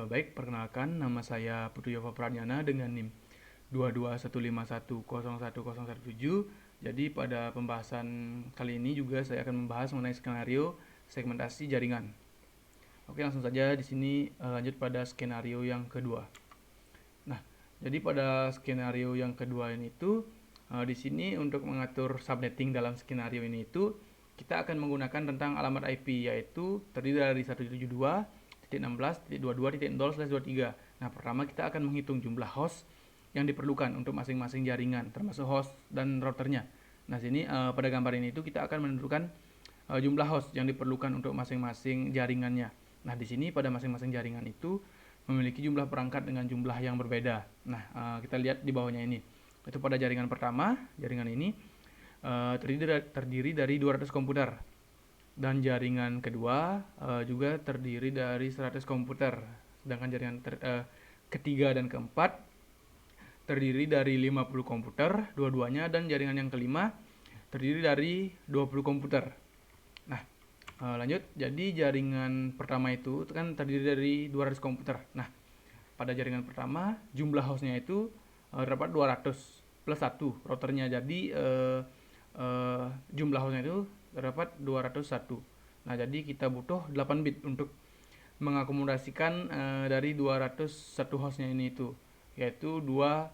Baik, perkenalkan nama saya Putu Yova Pradjana dengan NIM 221510117. Jadi pada pembahasan kali ini juga saya akan membahas mengenai skenario segmentasi jaringan. Oke, langsung saja di sini lanjut pada skenario yang kedua. Nah, jadi pada skenario yang kedua ini itu di sini untuk mengatur subnetting dalam skenario ini itu kita akan menggunakan tentang alamat IP, yaitu terdiri dari 172.16.22.0/23. Nah, pertama kita akan menghitung jumlah host yang diperlukan untuk masing-masing jaringan, termasuk host dan routernya. Nah, sini pada gambar ini itu kita akan menentukan jumlah host yang diperlukan untuk masing-masing jaringannya. Nah, di sini pada masing-masing jaringan itu memiliki jumlah perangkat dengan jumlah yang berbeda. Nah, kita lihat di bawahnya ini. Itu pada jaringan pertama, jaringan ini terdiri dari 200 komputer, dan jaringan kedua juga terdiri dari 100 komputer, sedangkan jaringan ketiga dan keempat terdiri dari 50 komputer dua-duanya, dan jaringan yang kelima terdiri dari 20 komputer. Nah, lanjut. Jadi jaringan pertama itu kan terdiri dari 200 komputer. Nah, pada jaringan pertama jumlah hostnya itu terdapat 200 plus 1 routernya. Jadi jumlah hostnya itu terdapat 201. Nah, jadi kita butuh 8 bit untuk mengakomodasikan dari 201 hostnya ini itu, yaitu 2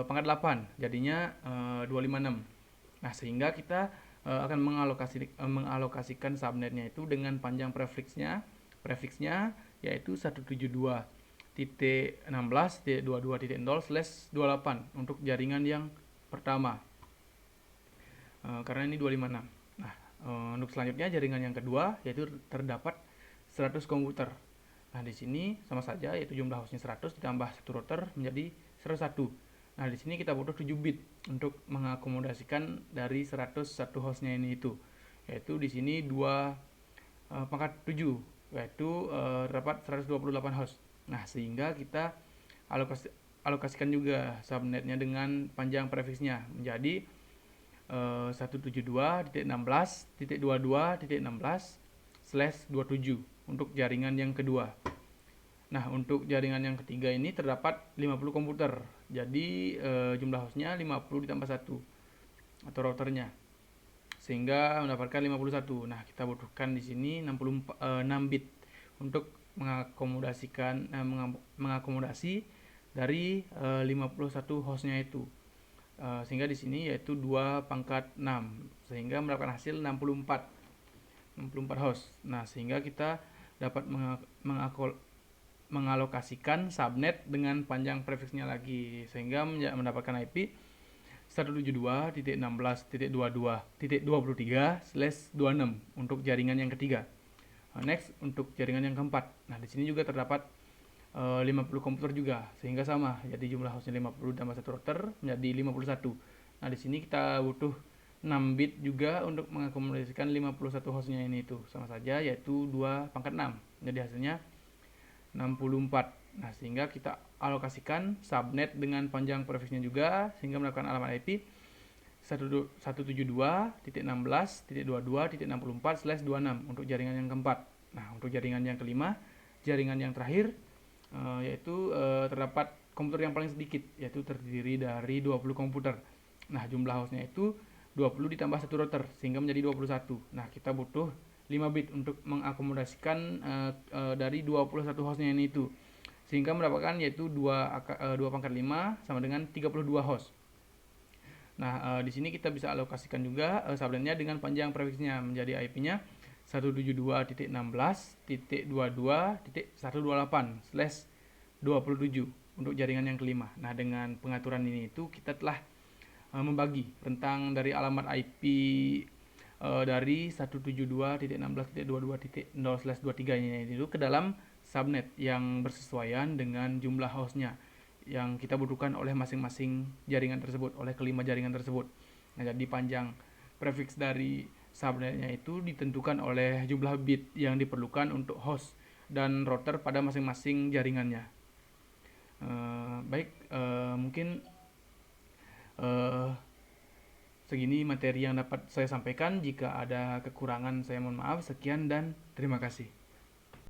pangkat 8, jadinya 256. Nah, sehingga kita akan mengalokasikan subnetnya itu dengan panjang prefiksnya yaitu 172.16.22.0/28 untuk jaringan yang pertama. Karena ini 256. Nah, untuk selanjutnya jaringan yang kedua yaitu terdapat 100 komputer. Nah, di sini sama saja, yaitu jumlah hostnya 100 ditambah 1 router menjadi 101. Nah, di sini kita butuh 7 bit untuk mengakomodasikan dari 101 hostnya ini itu, yaitu di sini 2 pangkat 7, yaitu terdapat 128 host. Nah, sehingga kita alokasikan juga subnetnya dengan panjang prefiksnya menjadi 172.16.22.16/27 untuk jaringan yang kedua. Nah, untuk jaringan yang ketiga ini terdapat 50 komputer. Jadi jumlah hostnya 50 ditambah 1 atau routernya, sehingga mendapatkan 51. Nah, kita butuhkan di sini 6 bit untuk mengakomodasi dari 51 hostnya itu. Sehingga di sini yaitu 2 pangkat 6, sehingga mendapatkan hasil 64 host. Nah, sehingga kita dapat mengalokasikan subnet dengan panjang prefiksnya lagi, sehingga mendapatkan IP 172.16.22.23/26 untuk jaringan yang ketiga. Next, untuk jaringan yang keempat. Nah, di sini juga terdapat 50 komputer juga, sehingga sama, jadi jumlah hostnya 50 tambah 1 router menjadi 51. Nah, di sini kita butuh 6 bit juga untuk mengakomodasikan 51 hostnya ini itu, sama saja, yaitu 2 pangkat 6, jadi hasilnya 64. Nah, sehingga kita alokasikan subnet dengan panjang prefiksnya juga, sehingga mendapatkan alamat IP 172.16.22.64/26 untuk jaringan yang keempat. Nah, untuk jaringan yang kelima, jaringan yang terakhir, yaitu terdapat komputer yang paling sedikit, yaitu terdiri dari 20 komputer. Nah, jumlah hostnya itu 20 ditambah 1 router, sehingga menjadi 21. Nah, kita butuh 5 bit untuk mengakomodasikan dari 21 hostnya ini itu, sehingga mendapatkan yaitu 2 pangkat 5 sama dengan 32 host. Nah, di sini kita bisa alokasikan juga subnetnya dengan panjang prefiksnya menjadi IP-nya 172.16.22.128/27 untuk jaringan yang kelima. Nah, dengan pengaturan ini itu kita telah membagi rentang dari alamat IP dari 172.16.22.0/23 ini itu ke dalam subnet yang bersesuaian dengan jumlah hostnya yang kita butuhkan oleh masing-masing jaringan tersebut, oleh kelima jaringan tersebut. Nah, jadi panjang prefiks dari subnetnya itu ditentukan oleh jumlah bit yang diperlukan untuk host dan router pada masing-masing jaringannya. Baik, mungkin segini materi yang dapat saya sampaikan. Jika ada kekurangan, saya mohon maaf. Sekian dan terima kasih.